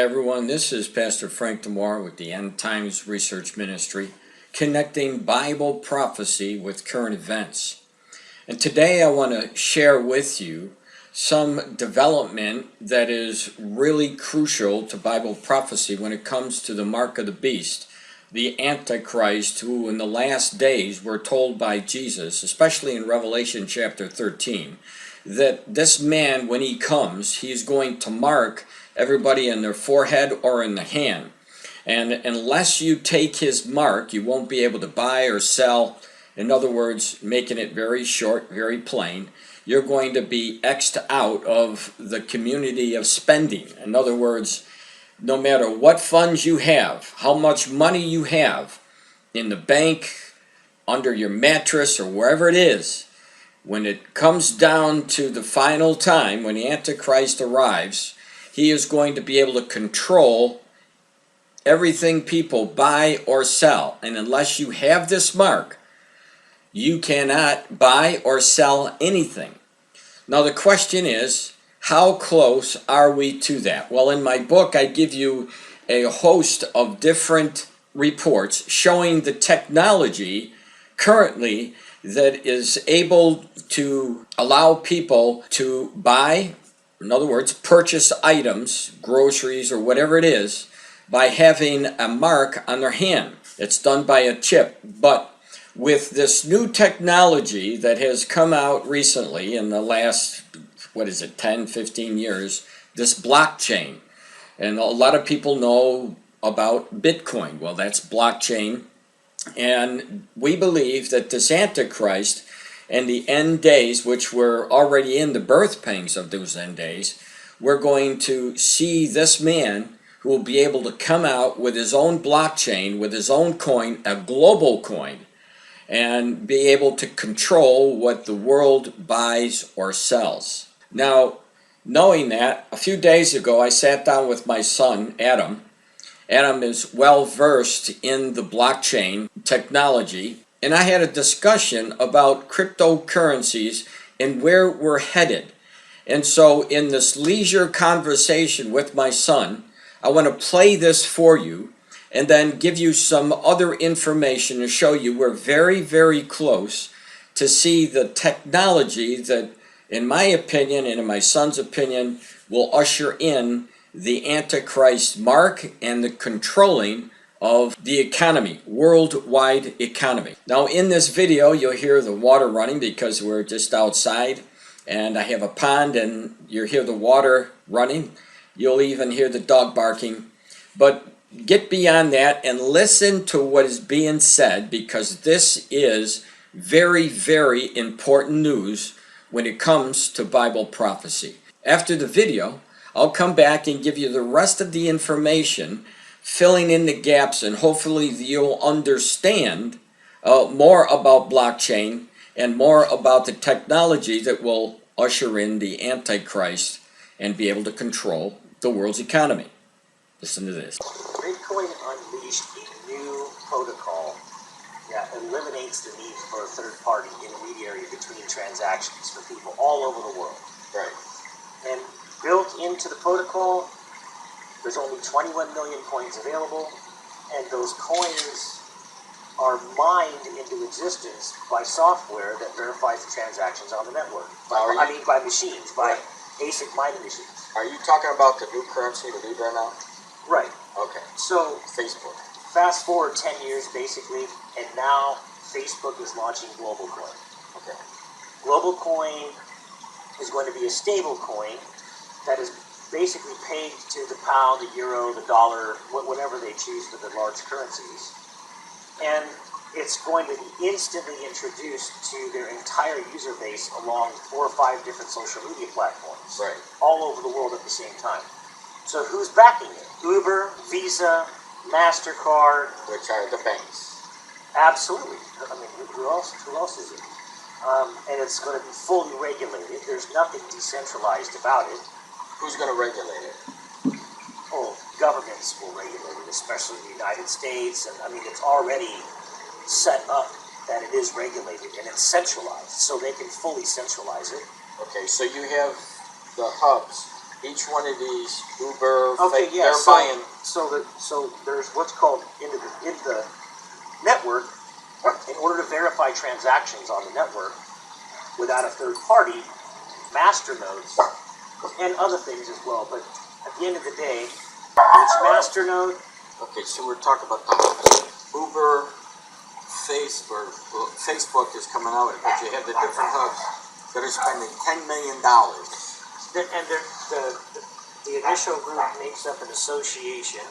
everyone, this is Pastor Frank DeMore with the End Times Research Ministry, connecting Bible prophecy with current events. And today I want to share with you some development that is really crucial to Bible prophecy when it comes to the mark of the beast, the Antichrist, who in the last days we're told by Jesus, especially in Revelation chapter 13, that this man, when he comes, he's going to mark everybody in their forehead or in the hand. And unless you take his mark, you won't be able to buy or sell. In other words, making it very short, very plain, you're going to be X'd out of the community of spending. In other words, no matter what funds you have, how much money you have in the bank, under your mattress, or wherever it is, when it comes down to the final time, when the Antichrist arrives, he is going to be able to control everything people buy or sell. And unless you have this mark, you cannot buy or sell anything. Now the question is, how close are we to that? Well, in my book, I give you a host of different reports showing the technology currently that is able to allow people to buy, in other words, purchase items, groceries or whatever it is, by having a mark on their hand. It's done by a chip. But with this new technology that has come out recently in the last, 10, 15 years, this blockchain. And a lot of people know about Bitcoin. Well, that's blockchain. And we believe that this Antichrist and the end days, which we're already in the birth pangs of those end days, we're going to see this man who will be able to come out with his own blockchain, with his own coin, a global coin, and be able to control what the world buys or sells. Now, knowing that, a few days ago I sat down with my son, Adam. Adam is well versed in the blockchain technology, and I had a discussion about cryptocurrencies and where we're headed. And so in this leisure conversation with my son, I want to play this for you and then give you some other information to show you we're very, very close to see the technology that, in my opinion and in my son's opinion, will usher in the Antichrist mark and the controlling of the economy, worldwide economy. Now in this video you'll hear the water running because we're just outside and I have a pond and you'll hear the water running. You'll even hear the dog barking. But get beyond that and listen to what is being said, because this is very, very important news when it comes to Bible prophecy. After the video, I'll come back and give you the rest of the information, filling in the gaps, and hopefully you'll understand more about blockchain and more about the technology that will usher in the Antichrist and be able to control the world's economy. Listen to this. Bitcoin unleashed a new protocol that eliminates the need for a third-party intermediary between transactions for people all over the world. Right. And built into the protocol, there's only 21 million coins available, and those coins are mined into existence by software that verifies the transactions on the network. By machines, by ASIC mining machines. Are you talking about the new currency, the Libra now? Right. Okay. So, Facebook. fast forward 10 years basically, and now Facebook is launching Global Coin. Okay. Global Coin is going to be a stable coin that is basically paid to the pound, the euro, the dollar, whatever they choose for the large currencies. And it's going to be instantly introduced to their entire user base along 4 or 5 different social media platforms, right, all over the world at the same time. So who's backing it? Uber, Visa, MasterCard. Which are the banks. Absolutely. I mean, who else is it? And it's going to be fully regulated. There's nothing decentralized about it. Who's going to regulate it? Oh, governments will regulate it, especially the United States. And I mean, it's already set up that it is regulated and it's centralized, so they can fully centralize it. Okay, so you have the hubs Each one of these Uber, Okay, yeah. they're buying. So there's what's called in the network. In order to verify transactions on the network without a third party, master nodes and other things as well. But at the end of the day, each master node. Okay, so we're talking about the Uber, Facebook is coming out, but you have the different hubs that are spending $10 million. And the initial group makes up an association.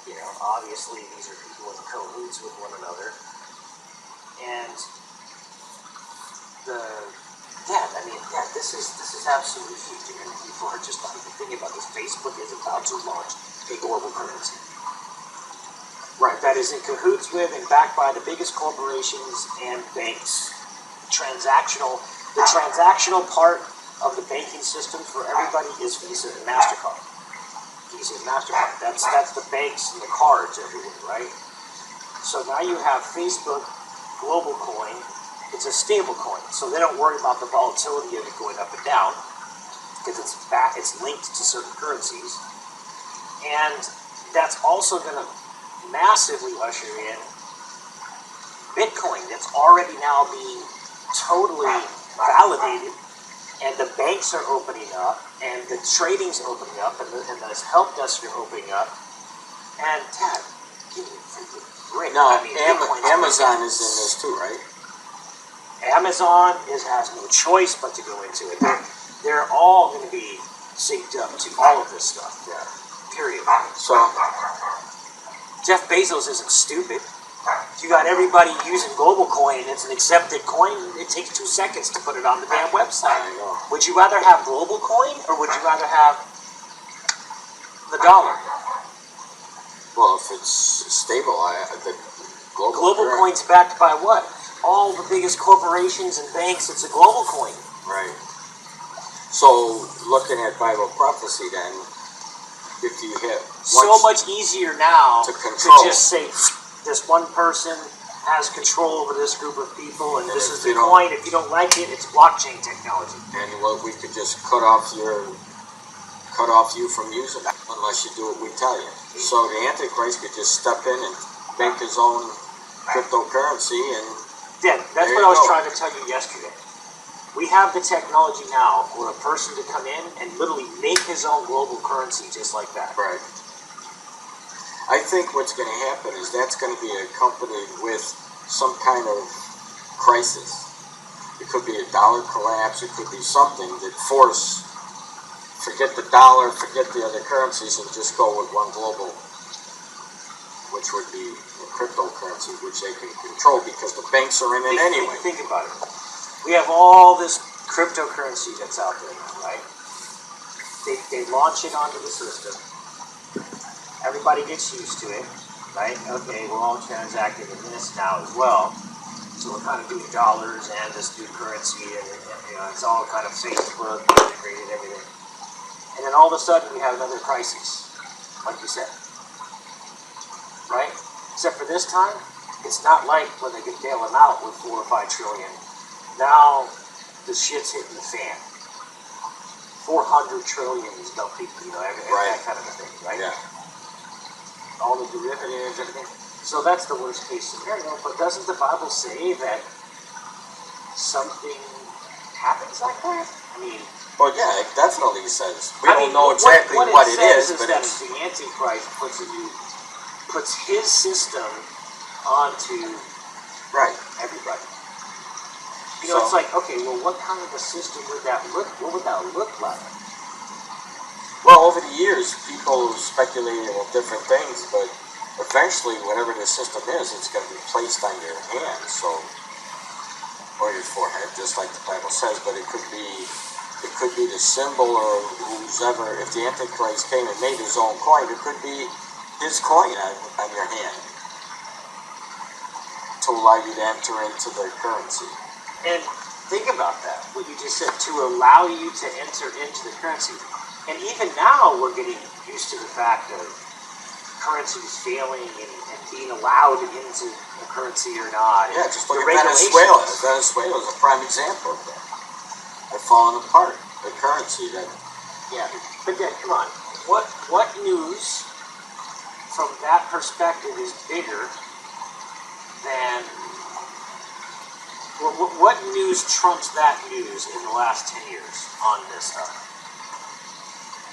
You know, obviously these are people in cahoots with one another. And this is absolutely huge. And people are just not even thinking about this. Facebook is about to launch a global currency. Right, that is in cahoots with and backed by the biggest corporations and banks. The transactional part of the banking system for everybody is Visa and MasterCard. Visa and MasterCard. That's the banks and the cards everywhere, right? So now you have Facebook Global Coin. It's a stable coin, so they don't worry about the volatility of it going up and down because it's linked to certain currencies, and that's also going to massively usher in Bitcoin. That's already now being totally validated, and the banks are opening up, and the trading's opening up, and the help desks are opening up, and Dad, give me a freaking break. Now, I mean, Amazon is in this too, right? Amazon has no choice but to go into it. They're all going to be synced up to all of this stuff. Yeah. Period. So Jeff Bezos isn't stupid. You got everybody using global coin. It's an accepted coin. It takes 2 seconds to put it on the damn website. Would you rather have global coin or would you rather have the dollar? well, if it's stable, the Global coin's backed by what? All the biggest corporations and banks. It's a global coin. Right. So looking at Bible prophecy, then, if you hit So much easier now to control. just say this one person has control over this group of people, and this is if the you don't- coin. If you don't like it, it's blockchain technology. and what we could just cut off you from using it unless you do what we tell you. So the Antichrist could just step in and make his own cryptocurrency, and Yeah, that's There what you I was go. trying to tell you yesterday. We have the technology now for a person to come in and literally make his own global currency just like that. right. I think what's going to happen is that's going to be accompanied with some kind of crisis. It could be a dollar collapse. It could be something that forget the dollar, forget the other currencies, and just go with one global, which would be a cryptocurrency, which they can control because the banks are in it anyway. Think about it. We have all this cryptocurrency that's out there now, right? They launch it onto the system. Everybody gets used to it, right? Okay, we're all transacting in this now as well. So we're kind of doing dollars and this new currency, and it's all kind of Facebook integrated, everything. And then all of a sudden we have another crisis, like you said, right? Except for this time, it's not like when they could bail them out with 4 or 5 trillion. Now the shit's hitting the fan. 400 trillion is dumping, that kind of a thing, right? Yeah. All the derivatives, everything. So that's the worst case scenario. But doesn't the Bible say that something happens like that? I mean, Well, yeah, it definitely says. We don't know exactly what it is, but that it's the Antichrist puts his system onto right. everybody. It's So- like, okay, well, what kind of a system would that look? What would that look like? Well, over the years, people speculated on different things, but eventually, whatever the system is, it's going to be placed on your hand, or your forehead, just like the Bible says. But it could be the symbol, or whoever. If the Antichrist came and made his own coin, it could be his coin on your hand to allow you to enter into the currency. And think about that, what you just said, to allow you to enter into the currency. And even now, we're getting used to the fact of currencies failing and being allowed into a currency or not. Yeah, just look the at Venezuela. Venezuela is a prime example of that. They're falling apart. The currency that Yeah, but then, come on. What news from that perspective is bigger than what news trumps that news in the last 10 years on this stuff?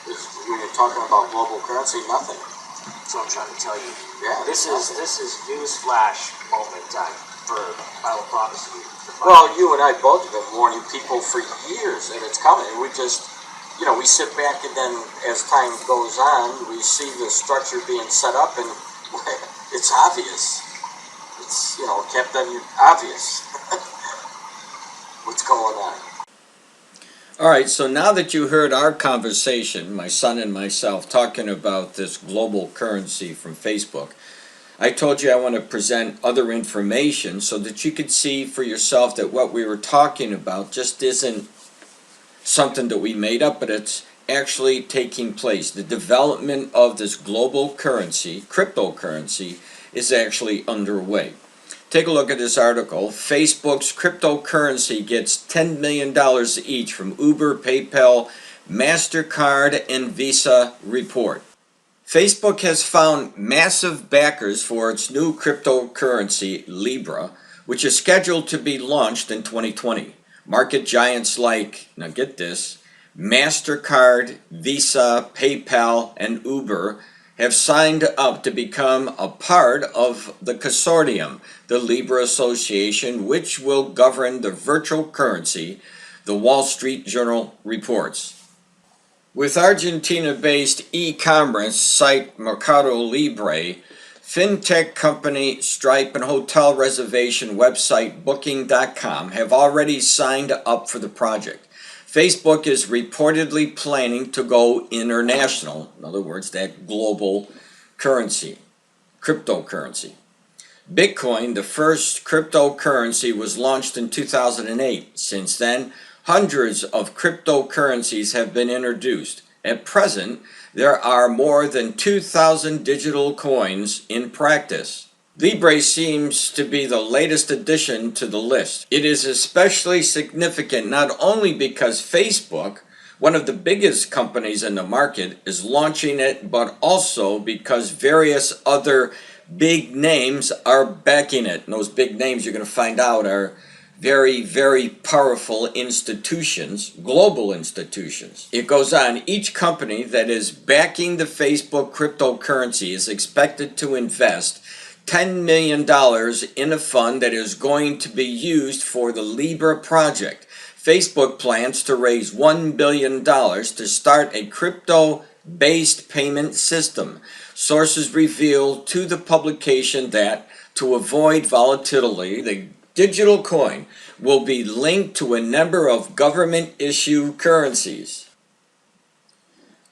When you're talking about global currency, nothing. That's what I'm trying to tell you. Yeah, This is news flash moment time for Bible prophecy. Well, you and I both have been warning people for years that it's coming. We just, we sit back and then as time goes on, we see the structure being set up and it's obvious. It's, Captain Obvious what's going on. All right, so now that you heard our conversation, my son and myself, talking about this global currency from Facebook, I told you I want to present other information so that you could see for yourself that what we were talking about just isn't something that we made up, but it's actually taking place. The development of this global currency, cryptocurrency, is actually underway. Take a look at this article. Facebook's cryptocurrency gets $10 million each from Uber, PayPal, MasterCard, and Visa report. Facebook has found massive backers for its new cryptocurrency, Libra, which is scheduled to be launched in 2020. Market giants like, now get this, MasterCard, Visa, PayPal, and Uber have signed up to become a part of the consortium, the Libra Association, which will govern the virtual currency, the Wall Street Journal reports. With Argentina-based e-commerce site Mercado Libre, fintech company Stripe, and hotel reservation website Booking.com have already signed up for the project. Facebook is reportedly planning to go international, in other words, that global currency, cryptocurrency. Bitcoin, the first cryptocurrency, was launched in 2008. Since then, hundreds of cryptocurrencies have been introduced. At present, there are more than 2,000 digital coins in practice. Libre seems to be the latest addition to the list. It is especially significant not only because Facebook, one of the biggest companies in the market, is launching it, but also because various other big names are backing it. And those big names you're going to find out are very, very powerful institutions, global institutions. It goes on, each company that is backing the Facebook cryptocurrency is expected to invest $10 million in a fund that is going to be used for the Libra project. Facebook plans to raise $1 billion to start a crypto-based payment system. Sources reveal to the publication that, to avoid volatility, the digital coin will be linked to a number of government-issued currencies.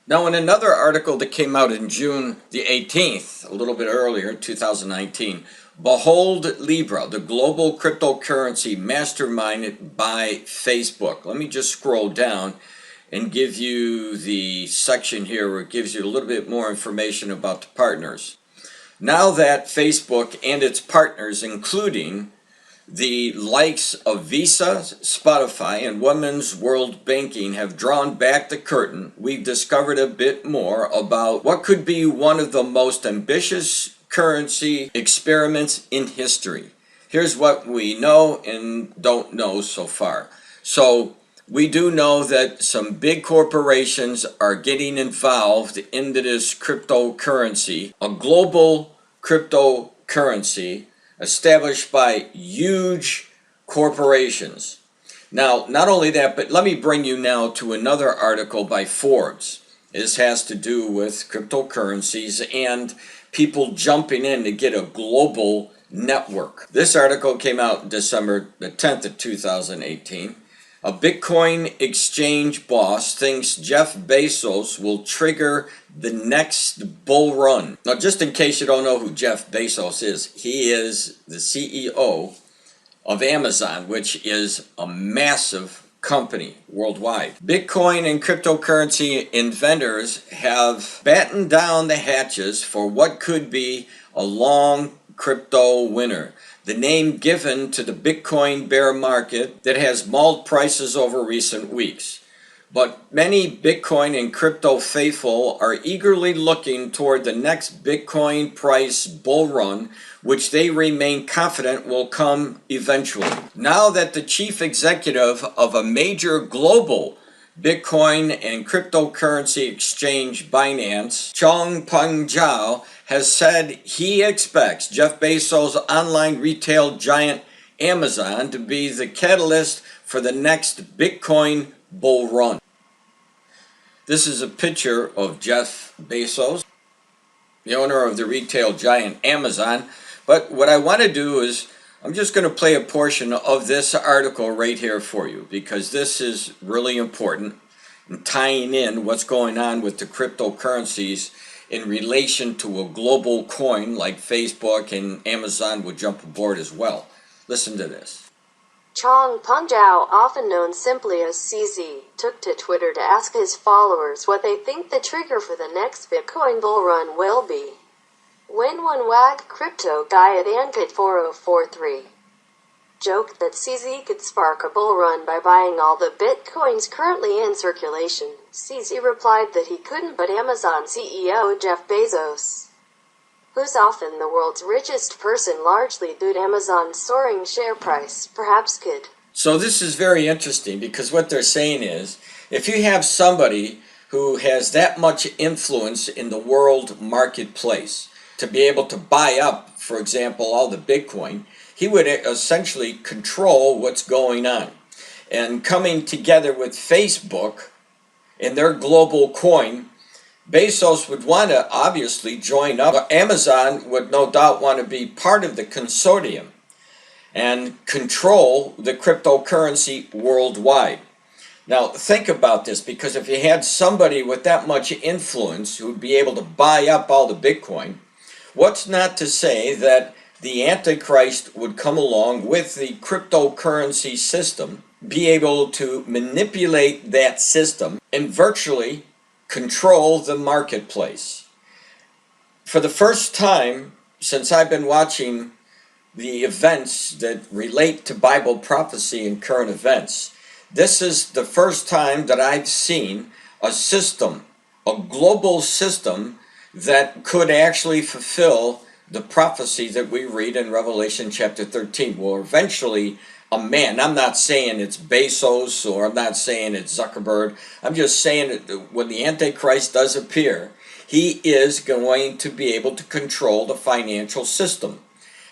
Now, in another article that came out in June the 18th, a little bit earlier, 2019, behold Libra, the global cryptocurrency masterminded by Facebook. Let me just scroll down and give you the section here where it gives you a little bit more information about the partners. Now that Facebook and its partners, including the likes of Visa, Spotify, and Women's World Banking, have drawn back the curtain, we've discovered a bit more about what could be one of the most ambitious currency experiments in history. Here's what we know and don't know so far. So we do know that some big corporations are getting involved into this cryptocurrency, a global cryptocurrency established by huge corporations. Now, not only that, but let me bring you now to another article by Forbes. This has to do with cryptocurrencies and people jumping in to get a global network. This article came out December the 10th of 2018. A Bitcoin exchange boss thinks Jeff Bezos will trigger the next bull run. Now, just in case you don't know who Jeff Bezos is, he is the CEO of Amazon, which is a massive company worldwide. Bitcoin and cryptocurrency inventors have battened down the hatches for what could be a long crypto winter. The name given to the Bitcoin bear market that has mauled prices over recent weeks. But many Bitcoin and crypto faithful are eagerly looking toward the next Bitcoin price bull run, which they remain confident will come eventually. Now that the chief executive of a major global Bitcoin and cryptocurrency exchange, Binance, Changpeng Zhao, has said he expects Jeff Bezos' online retail giant Amazon to be the catalyst for the next Bitcoin bull run. This is a picture of Jeff Bezos, the owner of the retail giant Amazon. But what I want to do is I'm just going to play a portion of this article right here for you, because this is really important in tying in what's going on with the cryptocurrencies in relation to a global coin like Facebook, and Amazon would jump aboard as well. Listen to this. Changpeng Zhao, often known simply as CZ, took to Twitter to ask his followers what they think the trigger for the next Bitcoin bull run will be. When one wag crypto guy at Ankit4043 joked that CZ could spark a bull run by buying all the Bitcoins currently in circulation, CZ replied that he couldn't, but Amazon CEO Jeff Bezos, who's often the world's richest person largely due to Amazon's soaring share price, perhaps could. So this is very interesting, because what they're saying is, if you have somebody who has that much influence in the world marketplace to be able to buy up, for example, all the Bitcoin, he would essentially control what's going on. And coming together with Facebook and their global coin, Bezos would want to obviously join up. Amazon would no doubt want to be part of the consortium and control the cryptocurrency worldwide. Now think about this, because if you had somebody with that much influence who would be able to buy up all the Bitcoin, what's not to say that the Antichrist would come along with the cryptocurrency system, be able to manipulate that system and virtually control the marketplace. For the first time since I've been watching the events that relate to Bible prophecy and current events, this is the first time that I've seen a system, a global system, that could actually fulfill the prophecy that we read in Revelation chapter 13. Well, eventually a man, I'm not saying it's Bezos, or I'm not saying it's Zuckerberg, I'm just saying that when the Antichrist does appear, he is going to be able to control the financial system.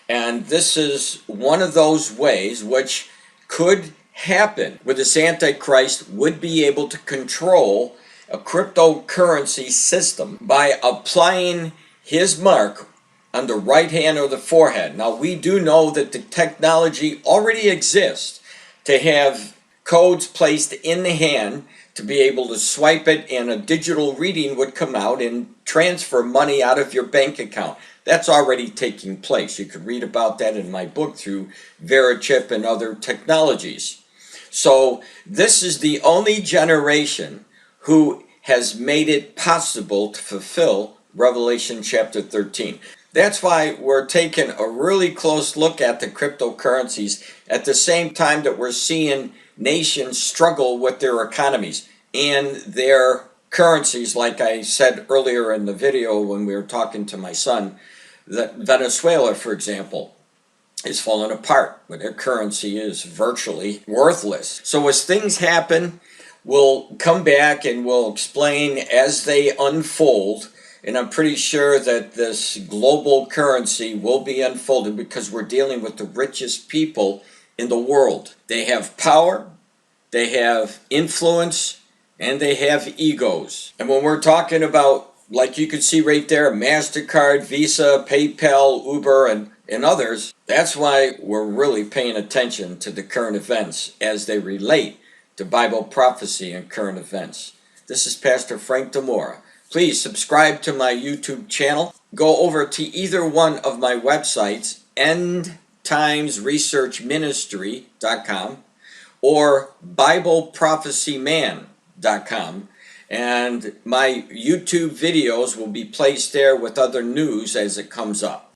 And this is one of those ways which could happen, where this Antichrist would be able to control a cryptocurrency system by applying his mark on the right hand or the forehead. Now, we do know that the technology already exists to have codes placed in the hand to be able to swipe it, and a digital reading would come out and transfer money out of your bank account. That's already taking place. You could read about that in my book through Verichip and other technologies. So this is the only generation who has made it possible to fulfill Revelation chapter 13. That's why we're taking a really close look at the cryptocurrencies at the same time that we're seeing nations struggle with their economies and their currencies. Like I said earlier in the video when we were talking to my son, that Venezuela, for example, is falling apart, but their currency is virtually worthless. So as things happen, we'll come back and we'll explain as they unfold. And I'm pretty sure that this global currency will be unfolded, because we're dealing with the richest people in the world. They have power, they have influence, and they have egos. And when we're talking about, like you can see right there, MasterCard, Visa, PayPal, Uber, and others, that's why we're really paying attention to the current events as they relate to Bible prophecy and current events. This is Pastor Frank Demora. Please subscribe to my YouTube channel. Go over to either one of my websites, endtimesresearchministry.com or BibleProphecyMan.com, and my YouTube videos will be placed there with other news as it comes up.